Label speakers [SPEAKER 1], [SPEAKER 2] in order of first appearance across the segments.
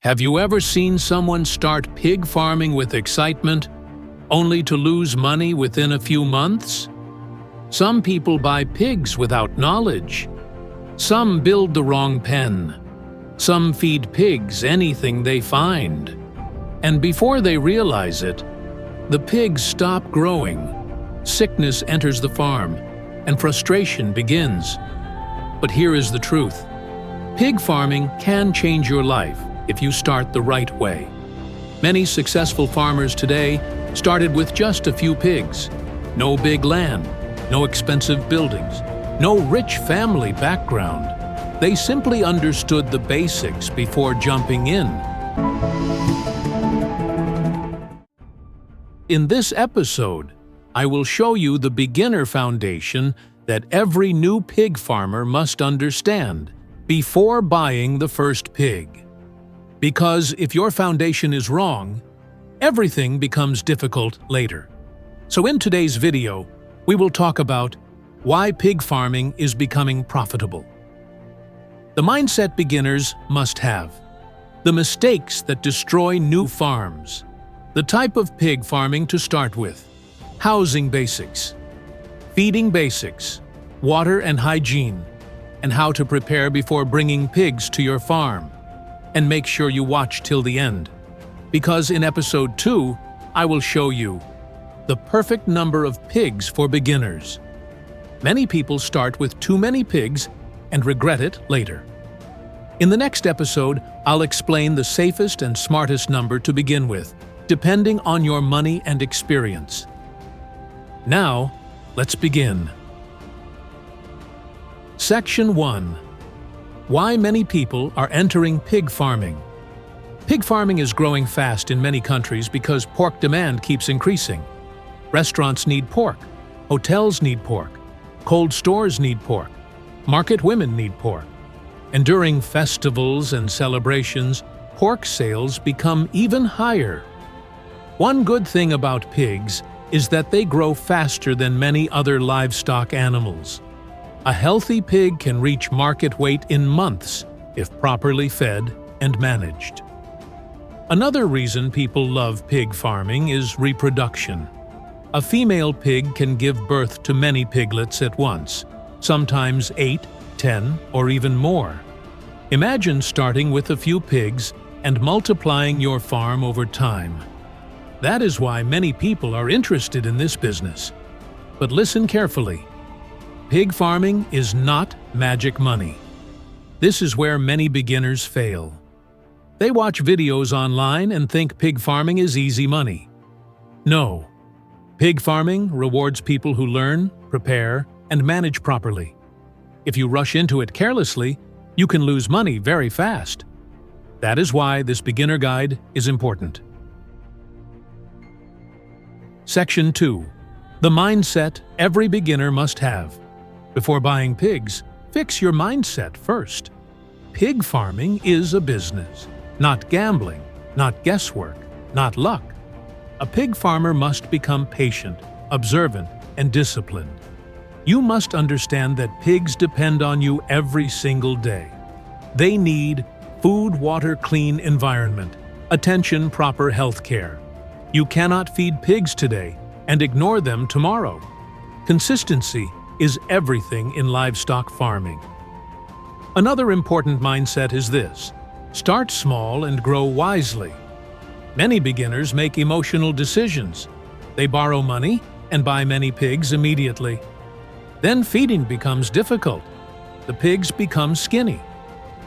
[SPEAKER 1] Have you ever seen someone start pig farming with excitement, only to lose money within a few months? Some people buy pigs without knowledge. Some build the wrong pen. Some feed pigs anything they find. And before they realize it, the pigs stop growing. Sickness enters the farm, and frustration begins. But here is the truth. Pig farming can change your life if you start the right way. Many successful farmers today started with just a few pigs. No big land, no expensive buildings, no rich family background. They simply understood the basics before jumping in. In this episode, I will show you the beginner foundation that every new pig farmer must understand before buying the first pig. Because if your foundation is wrong, everything becomes difficult later. So in today's video, we will talk about why pig farming is becoming profitable. The mindset beginners must have. The mistakes that destroy new farms. The type of pig farming to start with. Housing basics. Feeding basics. Water and hygiene. And how to prepare before bringing pigs to your farm. And make sure you watch till the end, because in episode 2, I will show you the perfect number of pigs for beginners. Many people start with too many pigs and regret it later. In the next episode, I'll explain the safest and smartest number to begin with, depending on your money and experience. Now, let's begin. Section 1. Why many people are entering pig farming. Pig farming is growing fast in many countries because pork demand keeps increasing. Restaurants need pork, hotels need pork, cold stores need pork, market women need pork. And during festivals and celebrations, pork sales become even higher. One good thing about pigs is that they grow faster than many other livestock animals. A healthy pig can reach market weight in months if properly fed and managed. Another reason people love pig farming is reproduction. A female pig can give birth to many piglets at once, sometimes 8, 10, or even more. Imagine starting with a few pigs and multiplying your farm over time. That is why many people are interested in this business. But listen carefully. Pig farming is not magic money. This is where many beginners fail. They watch videos online and think pig farming is easy money. No. Pig farming rewards people who learn, prepare, and manage properly. If you rush into it carelessly, you can lose money very fast. That is why this beginner guide is important. Section 2. The mindset every beginner must have. Before buying pigs, fix your mindset first. Pig farming is a business, not gambling, not guesswork, not luck. A pig farmer must become patient, observant, and disciplined. You must understand that pigs depend on you every single day. They need food, water, clean environment, attention, proper health care. You cannot feed pigs today and ignore them tomorrow. Consistency is everything in livestock farming. Another important mindset is this: start small and grow wisely. Many beginners make emotional decisions. They borrow money and buy many pigs immediately. Then feeding becomes difficult. The pigs become skinny.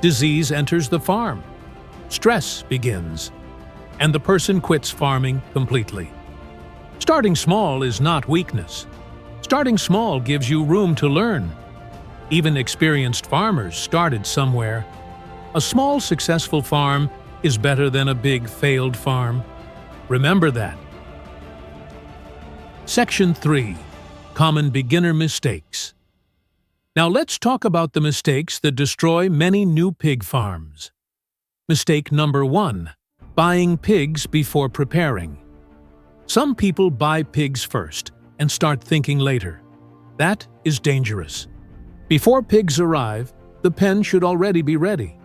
[SPEAKER 1] Disease enters the farm. Stress begins. And the person quits farming completely. Starting small is not weakness. Starting small gives you room to learn. Even experienced farmers started somewhere. A small, successful farm is better than a big, failed farm. Remember that. Section 3. Common beginner mistakes. Now let's talk about the mistakes that destroy many new pig farms. Mistake number 1. Buying pigs before preparing. Some people buy pigs first and start thinking later. That is dangerous. Before pigs arrive, the pen should already be ready.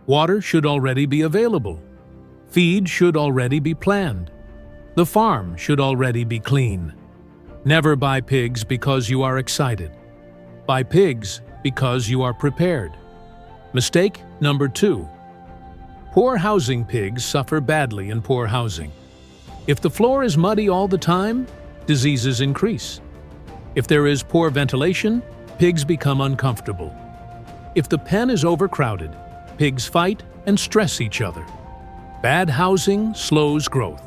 [SPEAKER 1] Water should already be available, Feed should already be planned. The farm should already be clean. Never buy pigs because you are excited. Buy pigs because you are prepared. Mistake number 2. Poor housing pigs suffer badly in poor housing. If the floor is muddy all the time, diseases increase. If there is poor ventilation, pigs become uncomfortable. If the pen is overcrowded, pigs fight and stress each other. Bad housing slows growth,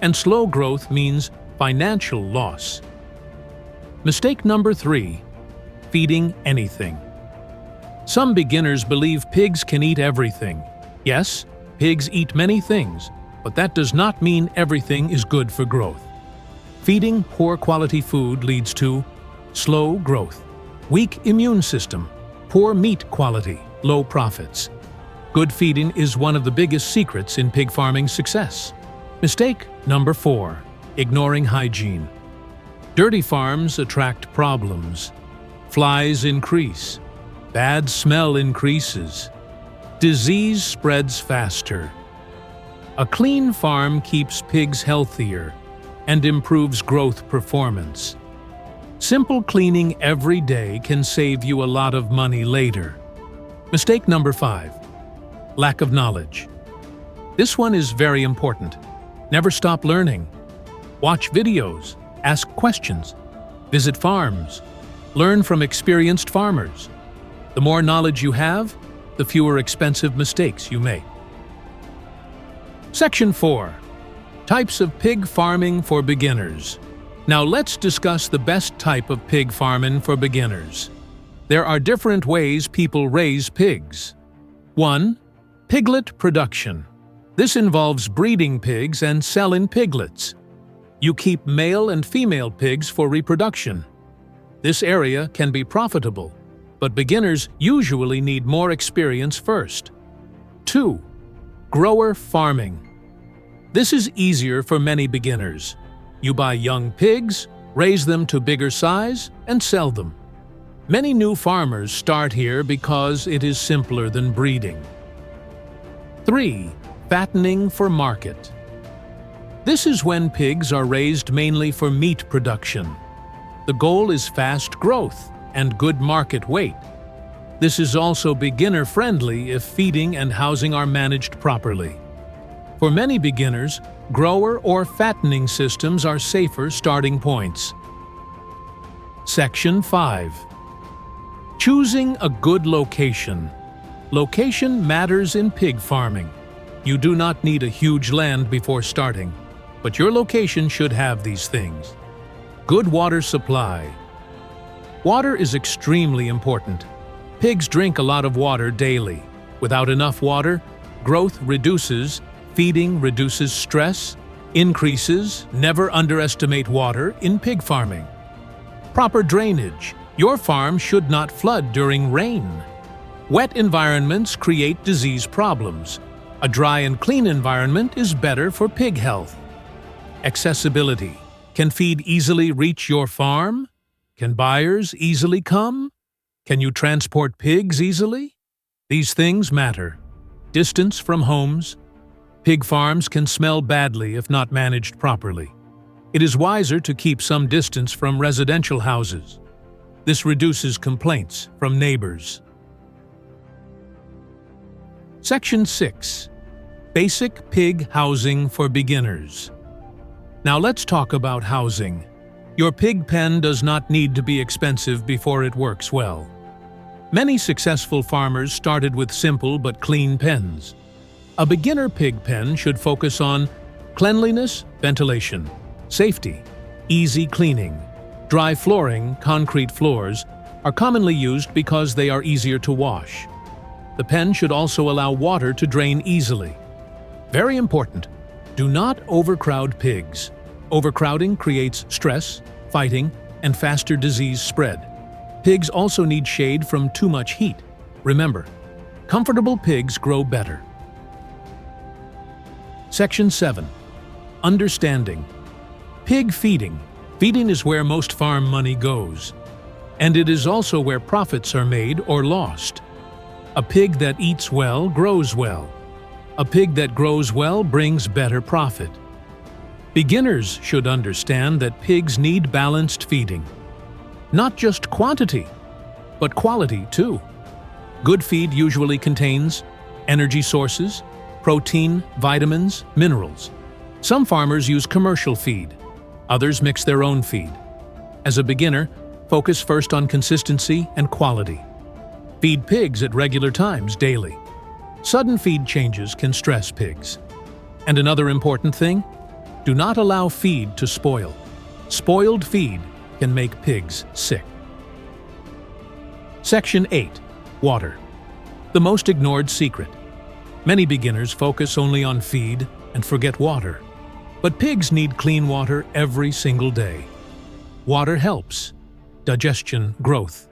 [SPEAKER 1] and slow growth means financial loss. Mistake number 3. Feeding anything. Some beginners believe pigs can eat everything. Yes, pigs eat many things, but that does not mean everything is good for growth. Feeding poor quality food leads to slow growth, weak immune system, poor meat quality, low profits. Good feeding is one of the biggest secrets in pig farming success. Mistake number 4. Ignoring hygiene. Dirty farms attract problems. Flies increase. Bad smell increases. Disease spreads faster. A clean farm keeps pigs healthier and improves growth performance. Simple cleaning every day can save you a lot of money later. Mistake number 5. Lack of knowledge. This one is very important. Never stop learning. Watch videos, ask questions, visit farms, learn from experienced farmers. The more knowledge you have, the fewer expensive mistakes you make. Section 4. Types of pig farming for beginners. Now let's discuss the best type of pig farming for beginners. There are different ways people raise pigs. 1. Piglet production. This involves breeding pigs and selling piglets. You keep male and female pigs for reproduction. This area can be profitable, but beginners usually need more experience first. 2. Grower farming. This is easier for many beginners. You buy young pigs, raise them to bigger size, and sell them. Many new farmers start here because it is simpler than breeding. 3. Fattening for market. This is when pigs are raised mainly for meat production. The goal is fast growth and good market weight. This is also beginner-friendly if feeding and housing are managed properly. For many beginners, grower or fattening systems are safer starting points. Section 5. Choosing a good location. Location matters in pig farming. You do not need a huge land before starting, but your location should have these things. Good water supply. Water is extremely important. Pigs drink a lot of water daily. Without enough water, growth reduces, feeding reduces stress, increases. Never underestimate water in pig farming. Proper drainage. Your farm should not flood during rain. Wet environments create disease problems. A dry and clean environment is better for pig health. Accessibility. Can feed easily reach your farm? Can buyers easily come? Can you transport pigs easily? These things matter. Distance from homes. Pig farms can smell badly if not managed properly. It is wiser to keep some distance from residential houses. This reduces complaints from neighbors. Section 6. Basic pig housing for beginners. Now let's talk about housing. Your pig pen does not need to be expensive before it works well. Many successful farmers started with simple but clean pens. A beginner pig pen should focus on cleanliness, ventilation, safety, easy cleaning. Dry flooring, concrete floors, are commonly used because they are easier to wash. The pen should also allow water to drain easily. Very important, do not overcrowd pigs. Overcrowding creates stress, fighting, and faster disease spread. Pigs also need shade from too much heat. Remember, comfortable pigs grow better. Section 7. Understanding. Pig feeding. Feeding is where most farm money goes, and it is also where profits are made or lost. A pig that eats well grows well. A pig that grows well brings better profit. Beginners should understand that pigs need balanced feeding. Not just quantity, but quality too. Good feed usually contains energy sources, protein, vitamins, minerals. Some farmers use commercial feed. Others mix their own feed. As a beginner, focus first on consistency and quality. Feed pigs at regular times daily. Sudden feed changes can stress pigs. And another important thing, do not allow feed to spoil. Spoiled feed can make pigs sick. Section 8. Water. The most ignored secret. Many beginners focus only on feed and forget water. But pigs need clean water every single day. Water helps digestion, growth,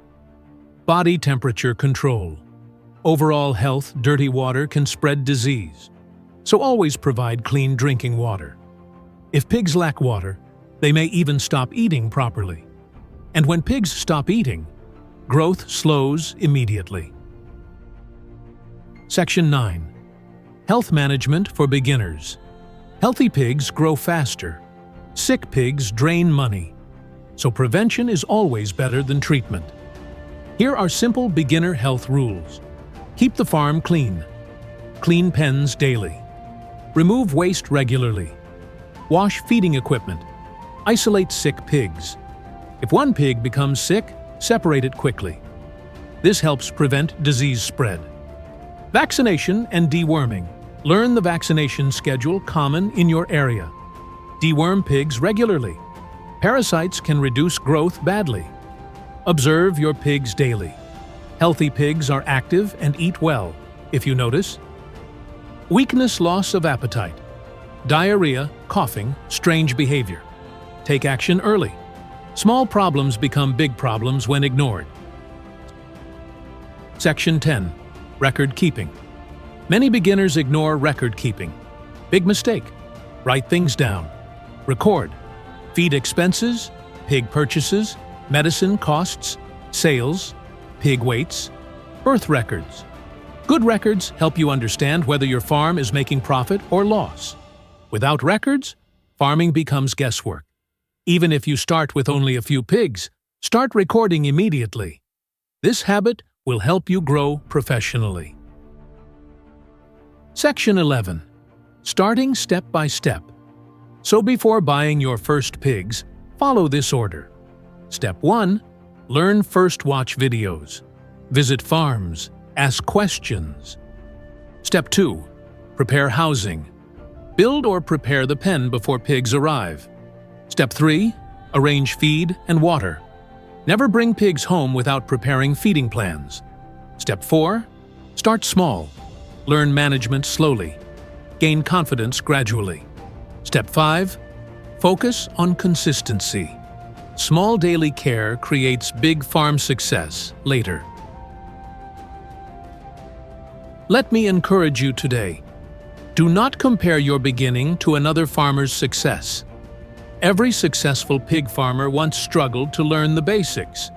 [SPEAKER 1] body temperature control. Overall health, dirty water can spread disease. So always provide clean drinking water. If pigs lack water, they may even stop eating properly. And when pigs stop eating, growth slows immediately. Section 9. Health management for beginners. Healthy pigs grow faster. Sick pigs drain money. So prevention is always better than treatment. Here are simple beginner health rules. Keep the farm clean. Clean pens daily. Remove waste regularly. Wash feeding equipment. Isolate sick pigs. If one pig becomes sick, separate it quickly. This helps prevent disease spread. Vaccination and deworming. Learn the vaccination schedule common in your area. Deworm pigs regularly. Parasites can reduce growth badly. Observe your pigs daily. Healthy pigs are active and eat well, if you notice. Weakness, loss of appetite. Diarrhea, coughing, strange behavior. Take action early. Small problems become big problems when ignored. Section 10. Record keeping. Many beginners ignore record keeping. Big mistake. Write things down. Record. Feed expenses, pig purchases, medicine costs, sales, pig weights, birth records. Good records help you understand whether your farm is making profit or loss. Without records, farming becomes guesswork. Even if you start with only a few pigs, start recording immediately. This habit will help you grow professionally. Section 11. Starting step by step. So before buying your first pigs, follow this order. Step 1. Learn first watch videos. Visit farms. Ask questions. Step 2. Prepare housing. Build or prepare the pen before pigs arrive. Step 3. Arrange feed and water. Never bring pigs home without preparing feeding plans. Step 4. Start small. Learn management slowly. Gain confidence gradually. Step 5. Focus on consistency. Small daily care creates big farm success later. Let me encourage you today. Do not compare your beginning to another farmer's success. Every successful pig farmer once struggled to learn the basics.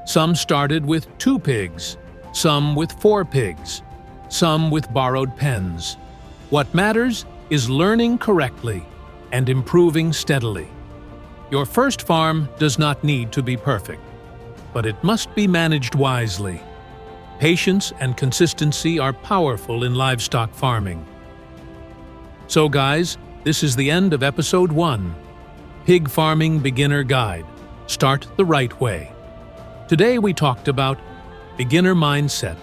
[SPEAKER 1] Some started with 2 pigs, some with 4 pigs, some with borrowed pens. What matters is learning correctly and improving steadily. Your first farm does not need to be perfect, but it must be managed wisely. Patience and consistency are powerful in livestock farming. So guys, this is the end of episode 1. Pig Farming Beginner Guide. Start the right way. Today we talked about beginner mindset,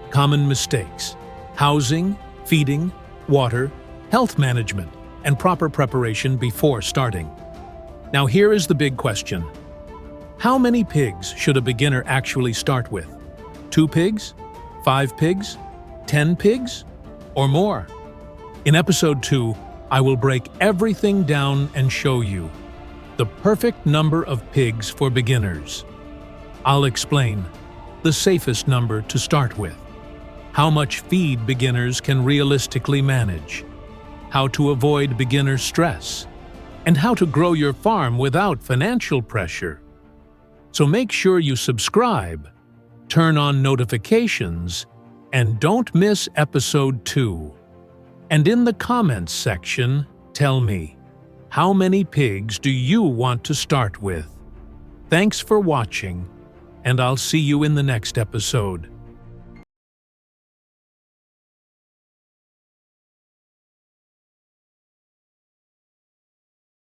[SPEAKER 1] common mistakes, housing, feeding, water, health management, and proper preparation before starting. Now here is the big question. How many pigs should a beginner actually start with? 2 pigs? 5 pigs? 10 pigs? Or more? In episode 2, I will break everything down and show you the perfect number of pigs for beginners. I'll explain the safest number to start with, how much feed beginners can realistically manage, how to avoid beginner stress, and how to grow your farm without financial pressure. So make sure you subscribe, turn on notifications, and don't miss episode 2. And in the comments section, tell me, how many pigs do you want to start with? Thanks for watching, and I'll see you in the next episode.